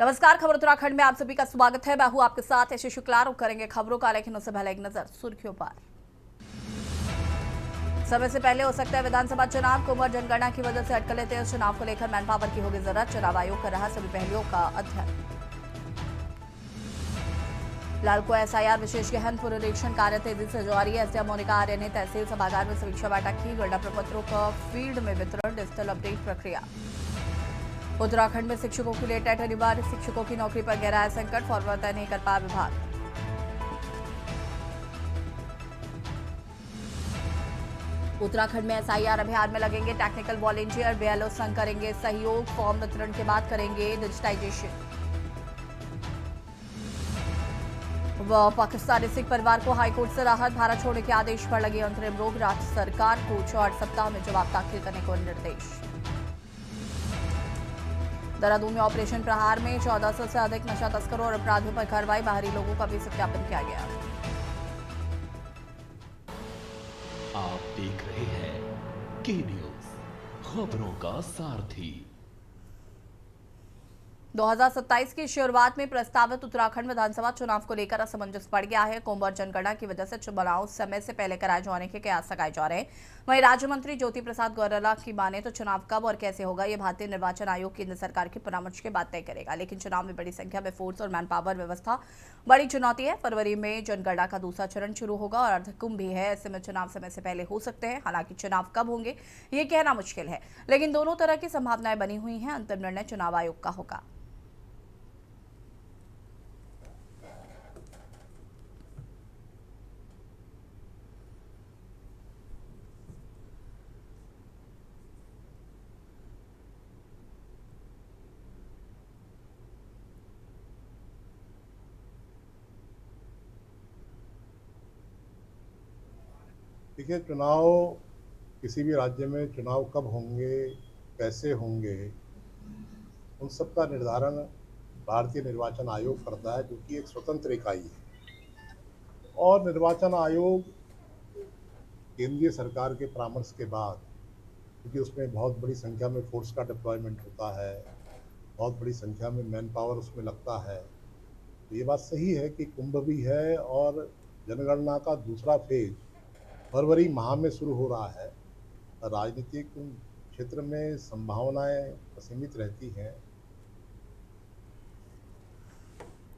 नमस्कार, खबर उत्तराखंड में आप सभी का स्वागत है। मैं हूं आपके साथ यश शुक्ला। करेंगे खबरों का, लेकिन उससे पहले एक नजर सुर्खियों पर। समय से पहले हो सकता है विधानसभा चुनाव। कुंवर जनगणना की वजह से अटकलें तेज। चुनाव को लेकर मैन पावर की होगी जरूरत। चुनाव आयोग कर रहा सभी पहलुओं का अध्ययन। लालको एसआईआर विशेष गहन पुनरीक्षण कार्य तेजी से जारी है। एसडीएम मोनिका आर्य ने तहसील सभागार में समीक्षा बैठक की। गणना प्रपत्रों का फील्ड में वितरण, डिजिटल अपडेट प्रक्रिया। उत्तराखंड में शिक्षकों के लिए टेट अनिवार्य। शिक्षकों की नौकरी पर गहराया संकट। फॉर्मूला तय नहीं कर पाया विभाग। उत्तराखंड में एसआईआर अभियान में लगेंगे टेक्निकल वॉलंटियर। बीएलओ संघ करेंगे सहयोग। फॉर्म वितरण के बाद करेंगे डिजिटाइजेशन। पाकिस्तानी सिख परिवार को हाईकोर्ट से राहत। भारत छोड़ने के आदेश पर लगी अंतरिम रोक। राज्य सरकार को 4 सप्ताह में जवाब दाखिल करने को निर्देश। देहरादून में ऑपरेशन प्रहार में 1400 से अधिक नशा तस्करों और अपराधियों पर कार्रवाई। बाहरी लोगों का भी सत्यापन किया गया। आप देख रहे हैं के न्यूज, खबरों का सारथी। 2027 की शुरुआत में प्रस्तावित उत्तराखंड विधानसभा चुनाव को लेकर असमंजस बढ़ गया है। कुंवर जनगणना की वजह से चुनाव समय से पहले कराए जाने के कयास लगाए जा रहे हैं। वहीं राज्य मंत्री ज्योति प्रसाद गौरला की माने तो चुनाव कब और कैसे होगा, ये भारतीय निर्वाचन आयोग केंद्र सरकार के परामर्श के बाद तय करेगा। लेकिन चुनाव में बड़ी संख्या में फोर्स और मैन पावर व्यवस्था बड़ी चुनौती है। फरवरी में जनगणना का दूसरा चरण शुरू होगा और अर्धकुंभ भी है। ऐसे में चुनाव समय से पहले हो सकते हैं। हालांकि चुनाव कब होंगे ये कहना मुश्किल है, लेकिन दोनों तरह की संभावनाएं बनी हुई हैं। अंतिम निर्णय चुनाव आयोग का होगा। देखिए, चुनाव किसी भी राज्य में चुनाव कब होंगे, कैसे होंगे, उन सब का निर्धारण भारतीय निर्वाचन आयोग करता है, जो कि एक स्वतंत्र इकाई है। और निर्वाचन आयोग केंद्रीय सरकार के परामर्श के बाद, क्योंकि उसमें बहुत बड़ी संख्या में फोर्स का डिप्लॉयमेंट होता है, बहुत बड़ी संख्या में मैन पावर उसमें लगता है, तो ये बात सही है कि कुंभ भी है और जनगणना का दूसरा फेज फरवरी माह में शुरू हो रहा है। राजनीतिक क्षेत्र में संभावनाएं असीमित रहती हैं।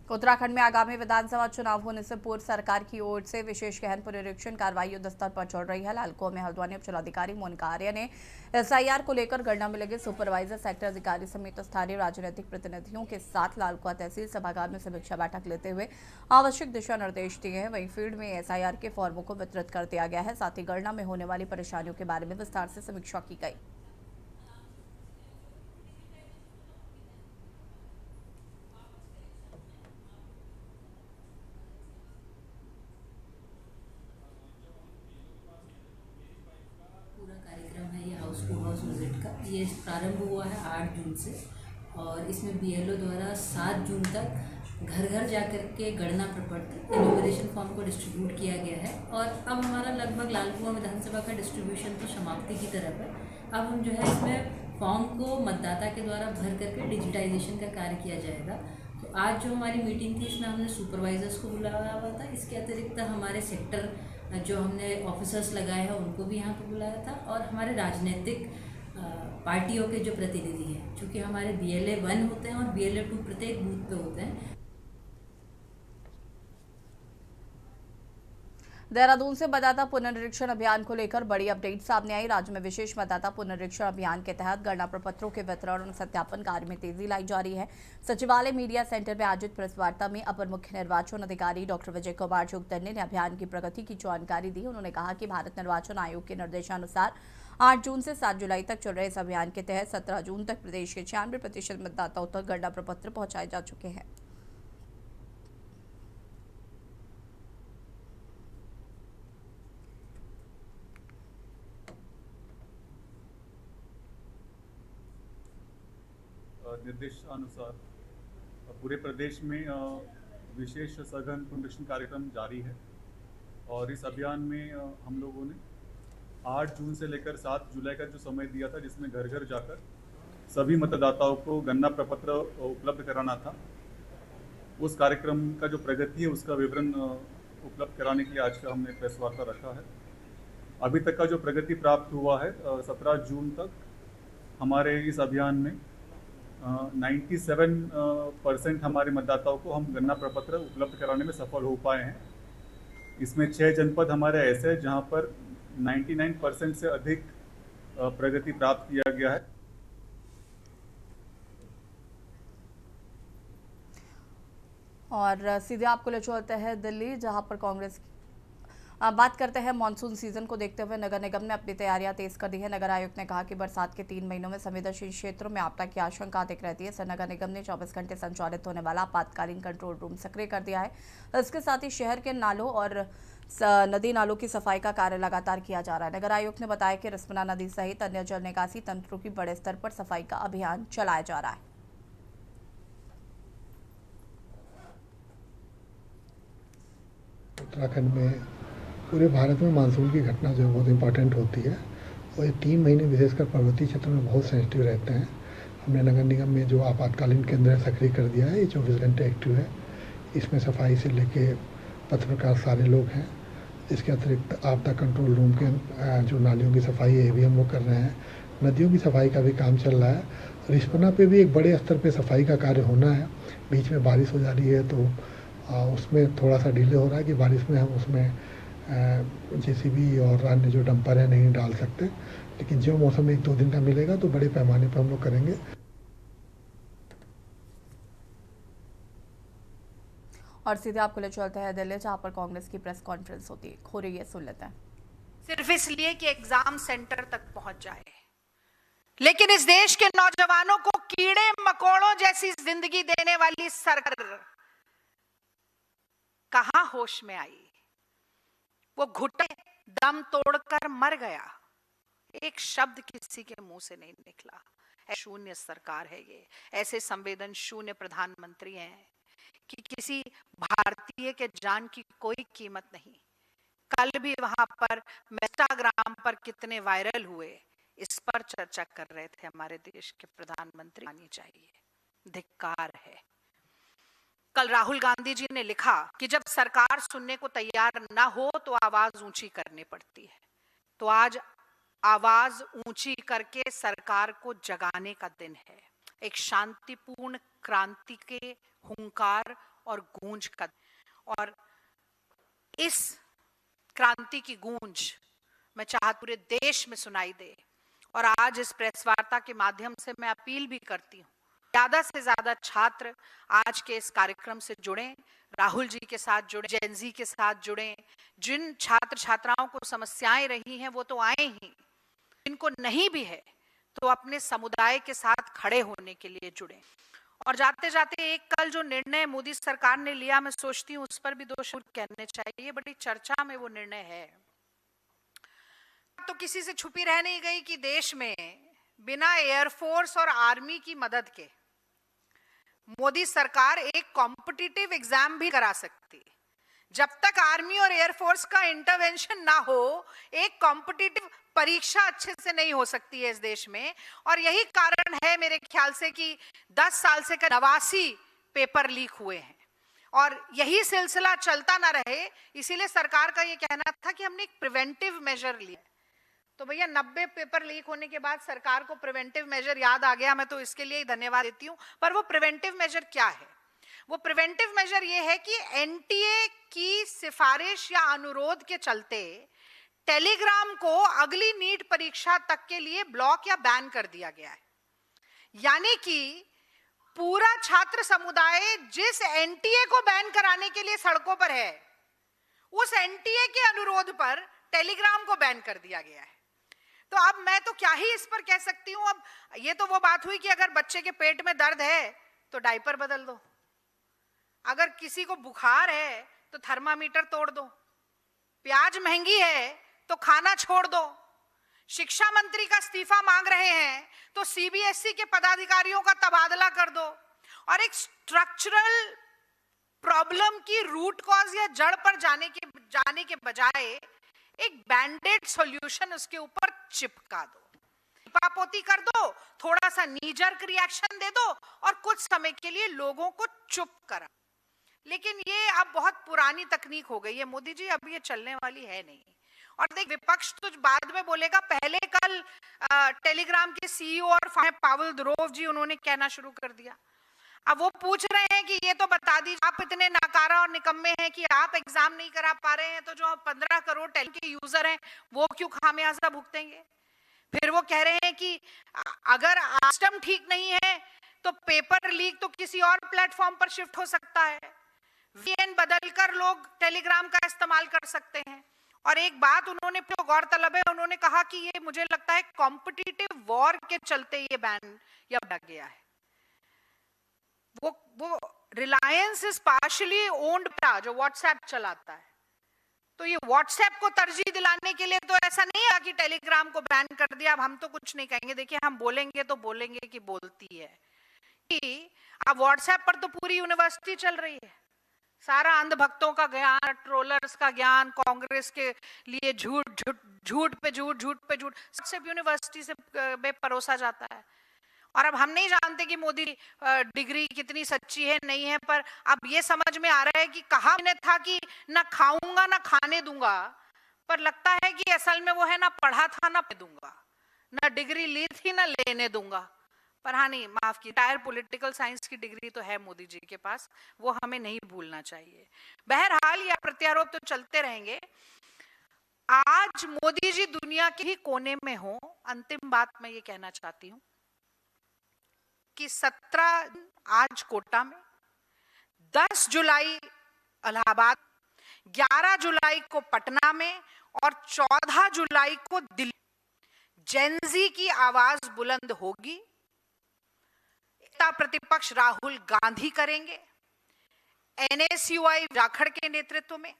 उत्तराखंड में आगामी विधानसभा चुनाव होने से पूर्व सरकार की ओर से विशेष गहन पुनरीक्षण कार्रवाई युद्ध स्तर पर चल रही है। लालको में हल्द्वानी उपचुनाधिकारी मोनिका आर्य ने एसआईआर को लेकर गणना में लगे सुपरवाइजर, सेक्टर अधिकारी समेत स्थानीय राजनीतिक प्रतिनिधियों के साथ लालको तहसील सभागार में समीक्षा बैठक लेते हुए आवश्यक दिशा निर्देश दिए हैं। वहीं फील्ड में एसआईआर के फॉर्मों को वितरित कर दिया गया है। साथ ही गणना में होने वाली परेशानियों के बारे में विस्तार से समीक्षा की गई। पूरा कार्यक्रम है ये हाउस टू हाउस विजिट का। ये प्रारंभ हुआ है 8 जून से और इसमें बीएलओ द्वारा 7 जून तक घर घर जाकर के गणना प्रपत्र इन्यूमरेशन फॉर्म को डिस्ट्रीब्यूट किया गया है। और अब हमारा लगभग लालकुआं विधानसभा का डिस्ट्रीब्यूशन तो समाप्ति की तरफ है। अब हम जो है इसमें फॉर्म को मतदाता के द्वारा भर करके डिजिटाइजेशन का कार्य किया जाएगा। तो आज जो हमारी मीटिंग थी, इसमें हमने सुपरवाइजर्स को बुलाया हुआ था। इसके अतिरिक्त हमारे सेक्टर जो हमने ऑफिसर्स लगाए हैं उनको भी यहाँ पे बुलाया था, और हमारे राजनीतिक पार्टियों के जो प्रतिनिधि हैं, चूँकि हमारे BLA 1 होते हैं और BLA 2 प्रत्येक बूथ पे होते हैं। देहरादून से मतदाता पुनरीक्षण अभियान को लेकर बड़ी अपडेट सामने आई। राज्य में विशेष मतदाता पुनरीक्षण अभियान के तहत गणना प्रपत्रों के वितरण और सत्यापन कार्य में तेजी लाई जा रही है। सचिवालय मीडिया सेंटर में आयोजित प्रेस वार्ता में अपर मुख्य निर्वाचन अधिकारी डॉक्टर विजय कुमार जोगदंडे ने अभियान की प्रगति की जानकारी दी। उन्होंने कहा कि भारत निर्वाचन आयोग के निर्देशानुसार 8 जून से 7 जुलाई तक चल रहे इस अभियान के तहत 17 जून तक प्रदेश के 96% मतदाताओं तक गणना प्रपत्र पहुंचाए जा चुके हैं। निर्देशानुसार पूरे प्रदेश में विशेष सघन पुनरीक्षण कार्यक्रम जारी है। और इस अभियान में हम लोगों ने 8 जून से लेकर 7 जुलाई का जो समय दिया था, जिसमें घर घर जाकर सभी मतदाताओं को गणना प्रपत्र उपलब्ध कराना था। उस कार्यक्रम का जो प्रगति है उसका विवरण उपलब्ध कराने के लिए आज का हमने प्रेस वार्ता रखा है। अभी तक का जो प्रगति प्राप्त हुआ है 17 जून तक हमारे इस अभियान में 97% हमारे मतदाताओं को हम गणना प्रपत्र उपलब्ध कराने में सफल हो पाए हैं। इसमें 6 जनपद हमारे ऐसे हैं जहां पर 99% से अधिक प्रगति प्राप्त किया गया है। और सीधे आपको ले चलते हैं दिल्ली, जहां पर कांग्रेस बात करते हैं। मानसून सीजन को देखते हुए नगर निगम ने अपनी तैयारियां तेज कर दी है। नगर आयुक्त ने कहा कि बरसात के 3 महीनों में संवेदनशील क्षेत्रों में आपदा की आशंका अधिक रहती है। इससे नगर निगम ने 24 घंटे संचालित होने वाला आपातकालीन कंट्रोल रूम सक्रिय कर दिया है। इसके साथ ही शहर के नालों और नदी नालों की सफाई का कार्य लगातार किया जा रहा है। नगर आयुक्त ने बताया कि रिस्पना नदी सहित अन्य जल निकासी तंत्रों की बड़े स्तर पर सफाई का अभियान चलाया जा रहा है। उत्तराखंड में पूरे भारत में मानसून की घटना जो बहुत इम्पॉर्टेंट होती है और ये 3 महीने विशेषकर पर्वतीय क्षेत्रों में बहुत सेंसिटिव रहते हैं। हमने नगर निगम में जो आपातकालीन केंद्र सक्रिय कर दिया है, ये 24 घंटे एक्टिव है। इसमें सफाई से लेके पत्रकार सारे लोग हैं। इसके अतिरिक्त आपदा कंट्रोल रूम के जो नालियों की सफाई है ये भी हम लोग कर रहे हैं। नदियों की सफाई का भी काम चल रहा है। रिस्पना पे भी एक बड़े स्तर पे सफाई का कार्य होना है। बीच में बारिश हो जा रही है तो उसमें थोड़ा सा डिले हो रहा है कि बारिश में हम उसमें जेसीबी और अन्य जो डंपर है नहीं डाल सकते, लेकिन जो मौसम 1-2 दिन का मिलेगा तो बड़े पैमाने पर हम लोग करेंगे। और सीधे आपको ले चलते हैं दिल्ली, जहां पर कांग्रेस की प्रेस कॉन्फ्रेंस हो रही है। सुन लेते हैं। सिर्फ इसलिए कि एग्जाम सेंटर तक पहुंच जाए, लेकिन इस देश के नौजवानों को कीड़े मकोड़ों जैसी जिंदगी देने वाली सरकार कहां होश में आई। वो घुटे दम तोड़कर मर गया, एक शब्द किसी के मुंह से नहीं निकला। शून्य सरकार है ये, ऐसे संवेदन शून्य प्रधानमंत्री हैं कि किसी भारतीय के जान की कोई कीमत नहीं। कल भी वहां पर इंस्टाग्राम पर कितने वायरल हुए, इस पर चर्चा कर रहे थे हमारे देश के प्रधानमंत्री। आनी चाहिए, धिक्कार है। कल राहुल गांधी जी ने लिखा कि जब सरकार सुनने को तैयार ना हो तो आवाज ऊंची करनी पड़ती है। तो आज आवाज ऊंची करके सरकार को जगाने का दिन है। एक शांतिपूर्ण क्रांति के हुंकार और गूंज का, और इस क्रांति की गूंज मैं चाहती पूरे देश में सुनाई दे। और आज इस प्रेस वार्ता के माध्यम से मैं अपील भी करती हूँ, ज्यादा से ज्यादा छात्र आज के इस कार्यक्रम से जुड़ें, राहुल जी के साथ जुड़ें, जेनजी के साथ जुड़ें। जिन छात्र छात्राओं को समस्याएं रही हैं वो तो आए ही, जिनको नहीं भी है तो अपने समुदाय के साथ खड़े होने के लिए जुड़ें। और जाते जाते एक कल जो निर्णय मोदी सरकार ने लिया, मैं सोचती हूँ उस पर भी 2 शब्द कहने चाहिए। बड़ी चर्चा में वो निर्णय है। तो किसी से छुपी रह नहीं गई कि देश में बिना एयरफोर्स और आर्मी की मदद के मोदी सरकार एक कॉम्पिटिटिव एग्जाम भी करा सकती। जब तक आर्मी और एयरफोर्स का इंटरवेंशन ना हो, एक कॉम्पिटिटिव परीक्षा अच्छे से नहीं हो सकती है इस देश में। और यही कारण है मेरे ख्याल से कि 10 साल से 89 पेपर लीक हुए हैं, और यही सिलसिला चलता ना रहे, इसीलिए सरकार का ये कहना था कि हमने एक प्रिवेंटिव मेजर लिया। तो भैया 90 पेपर लीक होने के बाद सरकार को प्रिवेंटिव मेजर याद आ गया, मैं तो इसके लिए ही धन्यवाद देती हूं। पर वो प्रिवेंटिव मेजर क्या है? वो प्रिवेंटिव मेजर ये है कि एनटीए की सिफारिश या अनुरोध के चलते टेलीग्राम को अगली नीट परीक्षा तक के लिए ब्लॉक या बैन कर दिया गया है। यानी कि पूरा छात्र समुदाय जिस एनटीए को बैन कराने के लिए सड़कों पर है, उस एनटीए के अनुरोध पर टेलीग्राम को बैन कर दिया गया है। तो अब मैं तो क्या ही इस पर कह सकती हूं। अब ये तो वो बात हुई कि अगर बच्चे के पेट में दर्द है तो डायपर बदल दो, अगर किसी को बुखार है तो थर्मामीटर तोड़ दो, प्याज महंगी है तो खाना छोड़ दो, शिक्षा मंत्री का इस्तीफा मांग रहे हैं तो सीबीएसई के पदाधिकारियों का तबादला कर दो। और एक स्ट्रक्चरल प्रॉब्लम की रूट कॉज या जड़ पर जाने के बजाय एक बैंडेड सॉल्यूशन उसके ऊपर चिपका दो। लीपापोती कर दो, थोड़ा सा नीजर्क रिएक्शन दे दो और कुछ समय के लिए लोगों को चुप करा। लेकिन ये अब बहुत पुरानी तकनीक हो गई है मोदी जी, अब ये चलने वाली है नहीं। और देख, विपक्ष तो बाद में बोलेगा, पहले कल टेलीग्राम के सीईओ और पावेल दुरोव जी उन्होंने कहना शुरू कर दिया। अब वो पूछ रहे हैं कि ये तो बता दीजिए, आप इतने नाकारा और निकम्मे हैं कि आप एग्जाम नहीं करा पा रहे हैं, तो जो 15 करोड़ टेली के यूजर हैं वो क्यों खामियाजा भुगतेंगे। फिर वो कह रहे हैं कि अगर सिस्टम ठीक नहीं है तो पेपर लीक तो किसी और प्लेटफॉर्म पर शिफ्ट हो सकता है, वीएन बदलकर लोग टेलीग्राम का इस्तेमाल कर सकते हैं। और एक बात उन्होंने जो गौरतलब है, उन्होंने कहा कि ये मुझे लगता है कॉम्पिटिटिव वॉर के चलते ये बैन या बढ़ गया है। वो रिलायंस इज पार्शियली ओन्ड जो व्हाट्सएप चलाता है, तो ये व्हाट्सएप को तरजीह दिलाने के लिए तो ऐसा नहीं है कि टेलीग्राम को बैन कर दिया, अब हम तो कुछ नहीं कहेंगे। देखिए, हम बोलेंगे तो बोलेंगे कि बोलती है कि अब व्हाट्सएप पर तो पूरी यूनिवर्सिटी चल रही है, सारा अंधभक्तों का ज्ञान, ट्रोलर्स का ज्ञान, कांग्रेस के लिए झूठ पे झूठ सब यूनिवर्सिटी से परोसा जाता है। और अब हम नहीं जानते कि मोदी डिग्री कितनी सच्ची है नहीं है, पर अब ये समझ में आ रहा है कि कहा मैंने था कि ना खाऊंगा ना खाने दूंगा, पर लगता है कि असल में वो है ना पढ़ा था ना दूंगा, ना डिग्री ली थी ना लेने दूंगा। पर हाँ, नहीं, माफ की, टायर पॉलिटिकल साइंस की डिग्री तो है मोदी जी के पास, वो हमें नहीं भूलना चाहिए। बहरहाल यह प्रत्यारोप तो चलते रहेंगे। आज मोदी जी दुनिया के ही कोने में हो, अंतिम बात मैं ये कहना चाहती हूं कि 17 आज कोटा में, 10 जुलाई इलाहाबाद, 11 जुलाई को पटना में और 14 जुलाई को दिल्ली जेनजी की आवाज बुलंद होगी। एकता प्रतिपक्ष राहुल गांधी करेंगे, एनएसयूआई जाखड़ के नेतृत्व में,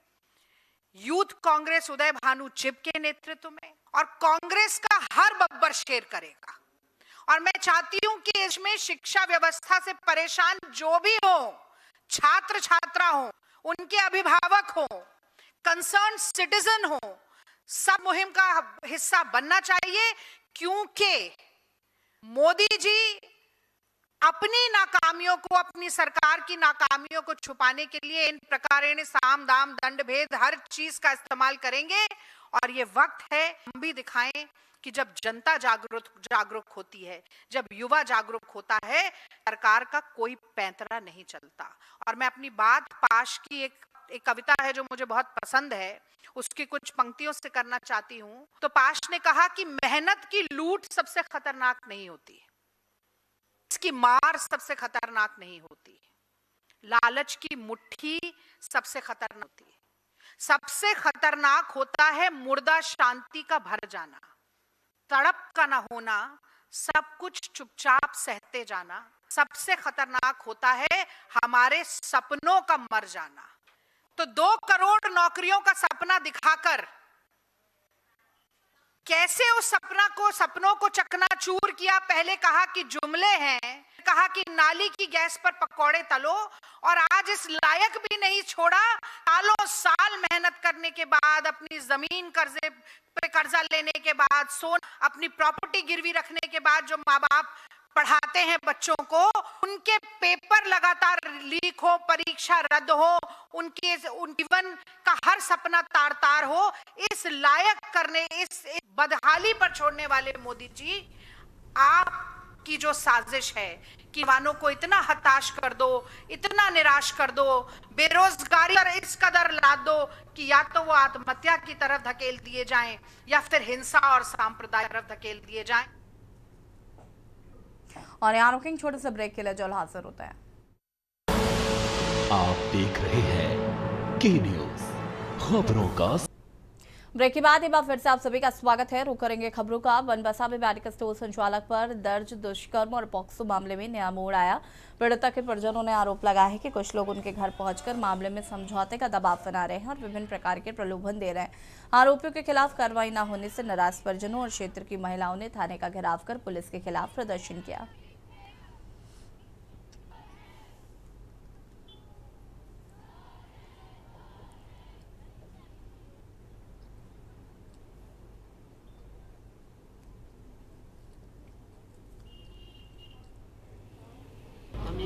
यूथ कांग्रेस उदय भानु चिब के नेतृत्व में, और कांग्रेस का हर बब्बर शेर करेगा। और मैं चाहती हूं कि इसमें शिक्षा व्यवस्था से परेशान जो भी हो, छात्र छात्रा हो, उनके अभिभावक हो, कंसर्न सिटीजन हो, सब मुहिम का हिस्सा बनना चाहिए, क्योंकि मोदी जी अपनी नाकामियों को, अपनी सरकार की नाकामियों को छुपाने के लिए इन प्रकार साम दाम दंड भेद हर चीज का इस्तेमाल करेंगे। और ये वक्त है हम भी दिखाएं कि जब जनता जागरूक होती है, जब युवा जागरूक होता है, सरकार का कोई पैंतरा नहीं चलता। और मैं अपनी बात पाश की एक कविता है जो मुझे बहुत पसंद है, उसकी कुछ पंक्तियों से करना चाहती हूं। तो पाश ने कहा कि मेहनत की लूट सबसे खतरनाक नहीं होती, इसकी मार सबसे खतरनाक नहीं होती, लालच की मुट्ठी सबसे खतरनाक होती है, सबसे खतरनाक होता है मुर्दा शांति का भर जाना, तड़प का ना होना, सब कुछ चुपचाप सहते जाना, सबसे खतरनाक होता है हमारे सपनों का मर जाना। तो 2 करोड़ नौकरियों का सपना दिखाकर कैसे उस सपनों को चकनाचूर किया। पहले कहा कि जुमले हैं, कहा कि नाली की गैस पर पकौड़े तलो, और आज इस लायक भी नहीं छोड़ा, सालों साल मेहनत करने के बाद, अपनी जमीन कर्जा लेने के बाद, अपनी प्रॉपर्टी गिरवी रखने के बाद जो माँ बाप पढ़ाते हैं बच्चों को, उनके पेपर लगातार लीक हो, परीक्षा रद्द हो, उनके जीवन का हर सपना तार तार हो, इस लायक करने, इस बदहाली पर छोड़ने वाले मोदी जी, आपकी जो साजिश है कि वानों को इतना हताश कर दो, इतना निराश कर दो, बेरोजगारी पर इस कदर लाद दो कि या तो वो आत्महत्या की तरफ धकेल दिए जाएं या फिर हिंसा और सांप्रदाय की तरफ धकेल दिए जाएं। और यहाँ रुकेंगे छोटे से ब्रेक के लिए, जो हाजिर होता है। आप देख रहे हैं के न्यूज़, खबरों का। ब्रेक के बाद एक बार फिर से आप सभी का स्वागत है। रुक करेंगे खबरों का। बनबसा में मेडिकल स्टोर संचालक पर दर्ज दुष्कर्म और पॉक्सो मामले में नया मोड़ आया। पीड़िता के परिजनों ने आरोप लगाया है कि कुछ लोग उनके घर पहुंचकर मामले में समझौते का दबाव बना रहे हैं और विभिन्न प्रकार के प्रलोभन दे रहे हैं। आरोपियों के खिलाफ कार्रवाई न होने से नाराज परिजनों और क्षेत्र की महिलाओं ने थाने का घेराव कर पुलिस के खिलाफ प्रदर्शन किया।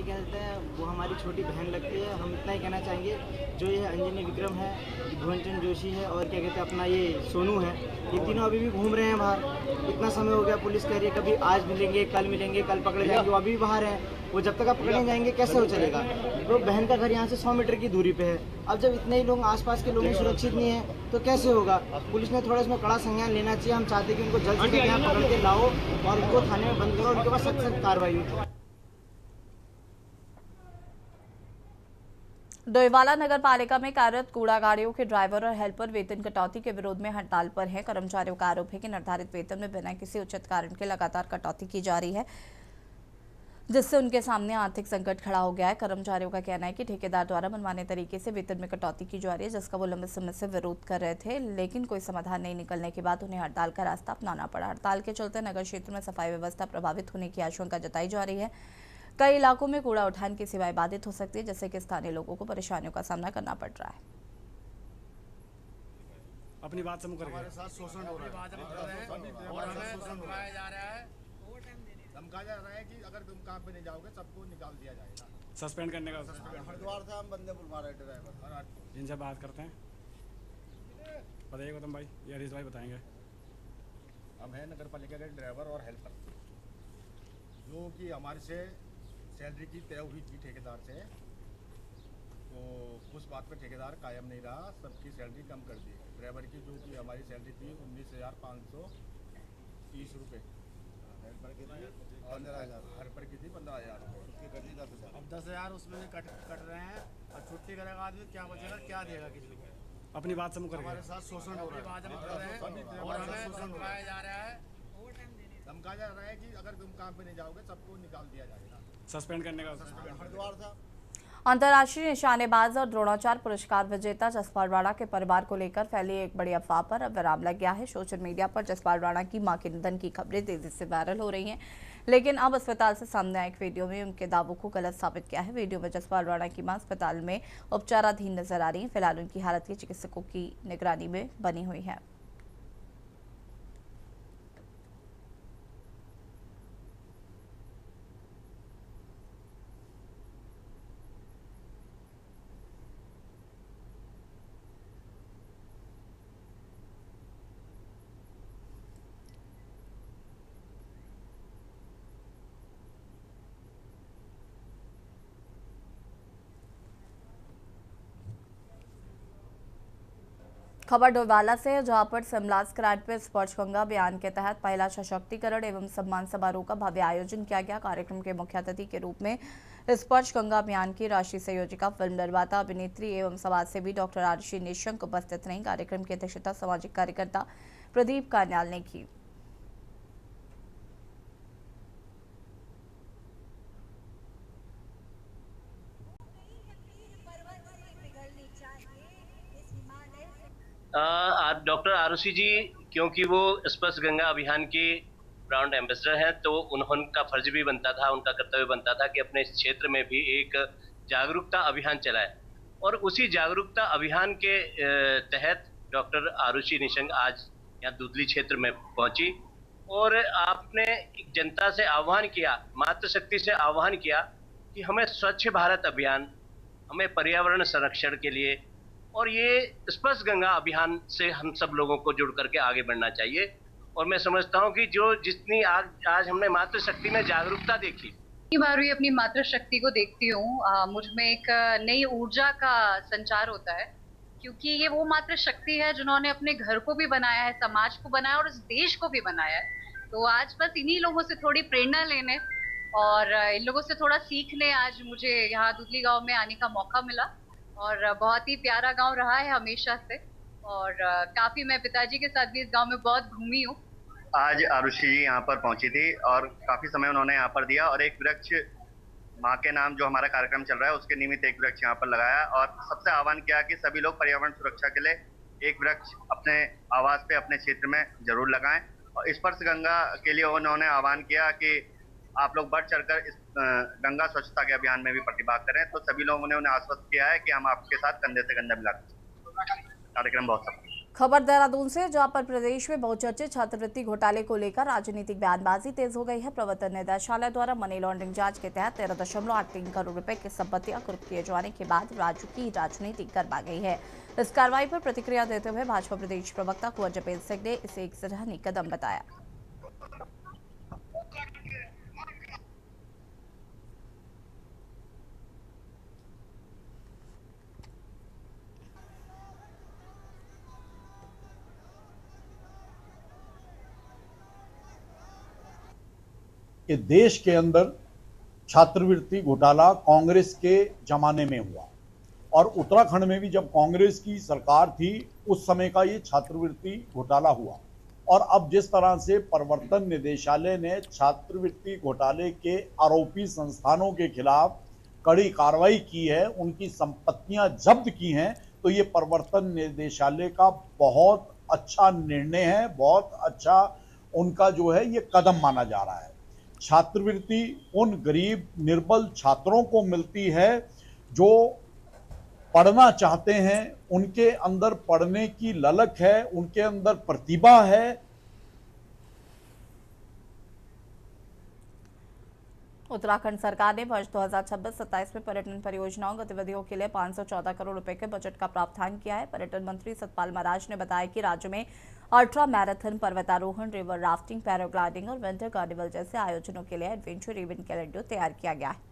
कहते हैं वो हमारी छोटी बहन लगती है। हम इतना ही कहना चाहेंगे, जो ये अंजनी विक्रम है, भुवन जोशी है और क्या कहते हैं अपना ये सोनू है, ये तीनों अभी भी घूम रहे हैं बाहर। इतना समय हो गया, पुलिस कह रही है कभी आज मिलेंगे, कल पकड़े जाएंगे, वो अभी भी बाहर हैं। वो जब तक आप पकड़े जाएंगे कैसे हो चलेगा? तो बहन का घर यहाँ से 100 मीटर की दूरी पे है। अब जब इतने ही लोग आसपास के लोग सुरक्षित नहीं है तो कैसे होगा? पुलिस ने थोड़ा इसमें कड़ा संज्ञान लेना चाहिए। हम चाहते हैं कि उनको जल्द से जल्द यहाँ पकड़ के लाओ और उनको थाने में बंद करो, उनके पास सख्त सख्त कार्रवाई हो। डोईवाला नगर पालिका में कार्यरत कूड़ा गाड़ियों के ड्राइवर और हेल्पर वेतन कटौती के विरोध में हड़ताल पर हैं। कर्मचारियों का आरोप है कि निर्धारित वेतन में बिना किसी उचित कारण के लगातार कटौती की जा रही है, जिससे उनके सामने आर्थिक संकट खड़ा हो गया है। कर्मचारियों का कहना है कि ठेकेदार द्वारा मनमाने तरीके से वेतन में कटौती की जा रही है, जिसका वो लंबे समय से विरोध कर रहे थे, लेकिन कोई समाधान नहीं निकलने के बाद उन्हें हड़ताल का रास्ता अपनाना पड़ा। हड़ताल के चलते नगर क्षेत्र में सफाई व्यवस्था प्रभावित होने की आशंका जताई जा रही है। कई इलाकों में कूड़ा उठान की सेवाएं बाधित हो सकती है, जिससे कि स्थानीय लोगों को परेशानियों का सामना करना पड़ रहा है। अपनी बात समूह करके हमारे साथ शोषण हो रहा है और हमें धमकाया जा रहा है। धमकाया जा रहा है कि अगर तुम काम पे नहीं जाओगे सबको निकाल दिया जाएगा, सस्पेंड करने का। हरिद्वार से हम बंदे बुलवा रहे ड्राइवर, जिनसे बात करते हैं बताइए गौतम भाई, ये हरीश भाई बताएंगे। हम हैं नगर पालिका के ड्राइवर और हेल्पर, जो कि हमारे से सैलरी की तय हुई थी ठेकेदार से, तो उस बात पर ठेकेदार कायम नहीं रहा, सबकी सैलरी कम कर दी। ड्राइवर की जो कि हमारी सैलरी थी 19,530 रुपये, हेल्पर की थी 15,000, हेल्पर की थी 15,000, उसकी कर दी 10,000। अब 10,000 उसमें से कट रहे हैं और छुट्टी करेगा आदमी, क्या बचेगा, क्या देगा किसी को? अपनी बात समूह करके हमारे साथ शोषण हो रहा है और हमें धमकाया जा रहा है। धमकाया जा रहा है कि अगर तुम काम पे नहीं जाओगे सबको निकाल दिया जाएगा, सस्पेंड करने का। हरिद्वार था। अंतर्राष्ट्रीय निशानेबाज और द्रोणाचार्य पुरस्कार विजेता जसपाल राणा के परिवार को लेकर फैली एक बड़ी अफवाह पर अब विराम लग गया है। सोशल मीडिया पर जसपाल राणा की मां के निधन की खबरें तेजी से वायरल हो रही हैं, लेकिन अब अस्पताल से सामने आए एक वीडियो में उनके दावों को गलत साबित किया है। वीडियो में जसपाल राणा की मां अस्पताल में उपचाराधीन नजर आ रही है। फिलहाल उनकी हालत की चिकित्सकों की निगरानी में बनी हुई है। खबर डोईवाला से है, जहां पर सिमलास कराट पे स्पर्श गंगा अभियान के तहत पहला सशक्तिकरण एवं सम्मान समारोह का भव्य आयोजन किया गया। कार्यक्रम के मुख्य अतिथि के रूप में स्पर्श गंगा अभियान की राष्ट्रीय संयोजिका, फिल्म निर्माता, अभिनेत्री एवं समाजसेवी डॉक्टर आरुषि निशंक उपस्थित रहीं। कार्यक्रम की अध्यक्षता सामाजिक कार्यकर्ता प्रदीप कान्याल ने की। डॉक्टर आरुषि जी, क्योंकि वो स्पर्श गंगा अभियान की ब्रांड एम्बेसडर हैं, तो उनका फर्ज भी बनता था, उनका कर्तव्य बनता था कि अपने क्षेत्र में भी एक जागरूकता अभियान चलाए। और उसी जागरूकता अभियान के तहत डॉक्टर आरुषि निशंक आज यहाँ दुधली क्षेत्र में पहुंची और आपने जनता से आह्वान किया, मातृशक्ति से आह्वान किया कि हमें स्वच्छ भारत अभियान, हमें पर्यावरण संरक्षण के लिए और ये स्पर्श गंगा अभियान से हम सब लोगों को जुड़ करके आगे बढ़ना चाहिए। और मैं समझता हूँ कि जितनी आज हमने मातृशक्ति में जागरूकता देखी, कई बार भी अपनी मातृशक्ति को देखती हूँ, मुझ में एक नई ऊर्जा का संचार होता है, क्योंकि ये वो मातृशक्ति है जिन्होंने अपने घर को भी बनाया है, समाज को बनाया और इस देश को भी बनाया है। तो आज बस इन्हीं लोगों से थोड़ी प्रेरणा लेने और इन लोगों से थोड़ा सीखने आज मुझे यहाँ दुधली गाँव में आने का मौका मिला और बहुत ही प्यारा गांव रहा है हमेशा से और काफी मैं पिताजी के साथ भी इस गांव में बहुत घूमी हूँ। आज आरुषि जी यहाँ पर पहुंची थी और काफी समय उन्होंने यहाँ पर दिया और एक वृक्ष माँ के नाम जो हमारा कार्यक्रम चल रहा है उसके निमित्त एक वृक्ष यहाँ पर लगाया और सबसे आह्वान किया कि सभी लोग पर्यावरण सुरक्षा के लिए एक वृक्ष अपने आवास पे, अपने क्षेत्र में जरूर लगाएं। और स्पर्श गंगा के लिए उन्होंने आह्वान किया कि आप लोग बढ़ चढ़कर इस गंगा स्वच्छता के अभियान में भी प्रतिभाग करें। तो सभी लोगों ने उन्हें आश्वस्त किया है कि हम आपके साथ कंधे से कंधा मिलाकर कार्यक्रम बहुत सफल। खबर देहरादून से, जहां पर प्रदेश में बहुचर्चित छात्रवृत्ति घोटाले को लेकर राजनीतिक बयानबाजी तेज हो गई है। प्रवर्तन निदेशालय द्वारा मनी लॉन्ड्रिंग जांच के तहत 13.83 करोड़ रुपए की संपत्तियां कुर्क किए जाने के बाद राज्य की राजनीति गरमा गई है। इस कार्रवाई पर प्रतिक्रिया देते हुए भाजपा प्रदेश प्रवक्ता कुंवर जपेल सिंह ने इसे एक सराहनीय कदम बताया। कि देश के अंदर छात्रवृत्ति घोटाला कांग्रेस के जमाने में हुआ और उत्तराखंड में भी जब कांग्रेस की सरकार थी उस समय का ये छात्रवृत्ति घोटाला हुआ। और अब जिस तरह से प्रवर्तन निदेशालय ने छात्रवृत्ति घोटाले के आरोपी संस्थानों के खिलाफ कड़ी कार्रवाई की है, उनकी संपत्तियां जब्त की हैं, तो ये प्रवर्तन निदेशालय का बहुत अच्छा निर्णय है, बहुत अच्छा उनका जो है ये कदम माना जा रहा है। छात्रवृत्ति उन गरीब निर्बल छात्रों को मिलती है जो पढ़ना चाहते हैं, उनके अंदर पढ़ने की ललक है, उनके अंदर प्रतिभा है। उत्तराखंड सरकार ने वर्ष 2026-27 में पर्यटन परियोजनाओं गतिविधियों के लिए 514 करोड़ रुपए के बजट का प्रावधान किया है। पर्यटन मंत्री सतपाल महाराज ने बताया कि राज्य में अल्ट्रा मैराथन, पर्वतारोहण, रिवर राफ्टिंग, पैराग्लाइडिंग और विंटर कार्निवल जैसे आयोजनों के लिए एडवेंचर इवेंट कैलेंडर तैयार किया गया है।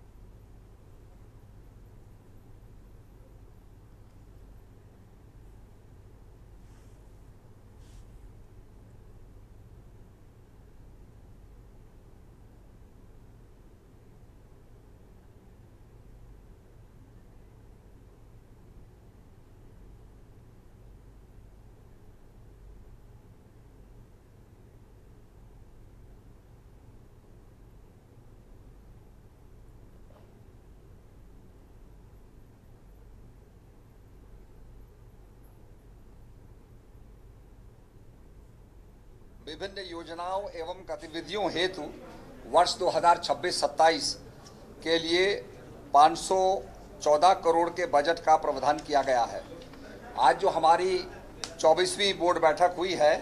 विभिन्न योजनाओं एवं गतिविधियों हेतु वर्ष 2026-27 के लिए 514 करोड़ के बजट का प्रावधान किया गया है। आज जो हमारी 24वीं बोर्ड बैठक हुई है,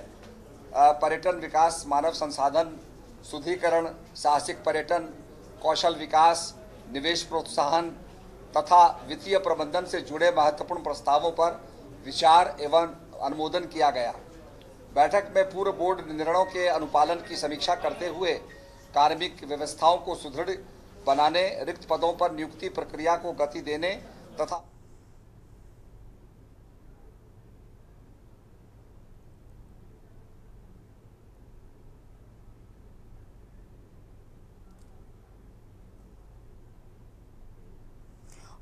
पर्यटन विकास, मानव संसाधन सुदृढ़ीकरण, साहसिक पर्यटन, कौशल विकास, निवेश प्रोत्साहन तथा वित्तीय प्रबंधन से जुड़े महत्वपूर्ण प्रस्तावों पर विचार एवं अनुमोदन किया गया। बैठक में पूर्व बोर्ड निर्णयों के अनुपालन की समीक्षा करते हुए कार्मिक व्यवस्थाओं को सुदृढ़ बनाने, रिक्त पदों पर नियुक्ति प्रक्रिया को गति देने तथा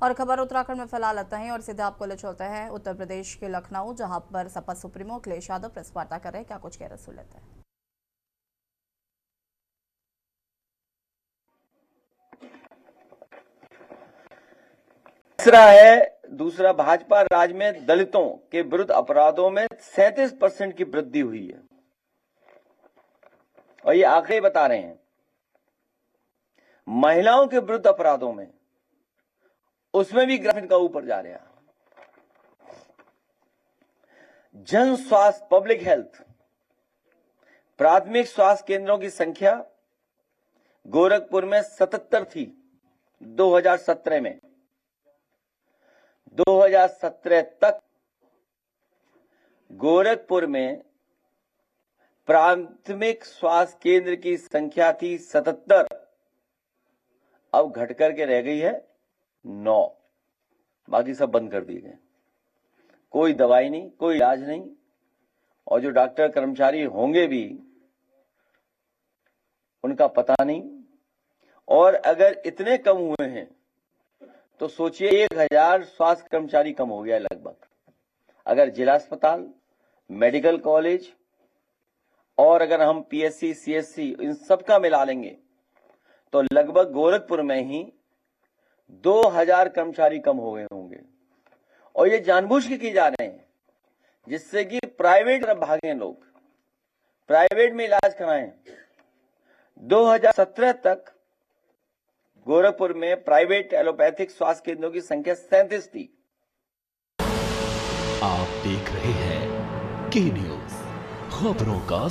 और खबर उत्तराखंड में फिलहाल आता है और सीधे आपको ले चलते हैं उत्तर प्रदेश के लखनऊ, जहां पर सपा सुप्रीमो अखिलेश यादव प्रेस वार्ता कर रहे हैं। क्या कुछ कह रहे सुन लेते हैं। दूसरा भाजपा राज में दलितों के विरुद्ध अपराधों में 37% की वृद्धि हुई है और ये आंकड़े बता रहे हैं। महिलाओं के विरुद्ध अपराधों में उसमें भी ग्राफ का ऊपर जा रहा है। जन स्वास्थ्य, पब्लिक हेल्थ, प्राथमिक स्वास्थ्य केंद्रों की संख्या गोरखपुर में 77 थी 2017 में। 2017 तक गोरखपुर में प्राथमिक स्वास्थ्य केंद्र की संख्या थी 77, अब घट करके रह गई है 9, बाकी सब बंद कर दिए गए। कोई दवाई नहीं, कोई इलाज नहीं, और जो डॉक्टर कर्मचारी होंगे भी उनका पता नहीं। और अगर इतने कम हुए हैं तो सोचिए 1000 स्वास्थ्य कर्मचारी कम हो गया लगभग। अगर जिला अस्पताल, मेडिकल कॉलेज और अगर हम पीएससी, सीएससी इन सबका मिला लेंगे तो लगभग गोरखपुर में ही 2000 कर्मचारी कम हो गए होंगे। और ये जानबूझ के किए जा रहे हैं जिससे कि प्राइवेट तरफ भागें लोग, प्राइवेट में इलाज कराएं। 2017 तक गोरखपुर में प्राइवेट एलोपैथिक स्वास्थ्य केंद्रों की संख्या 37 थी। आप देख रहे हैं की न्यूज, खबरों का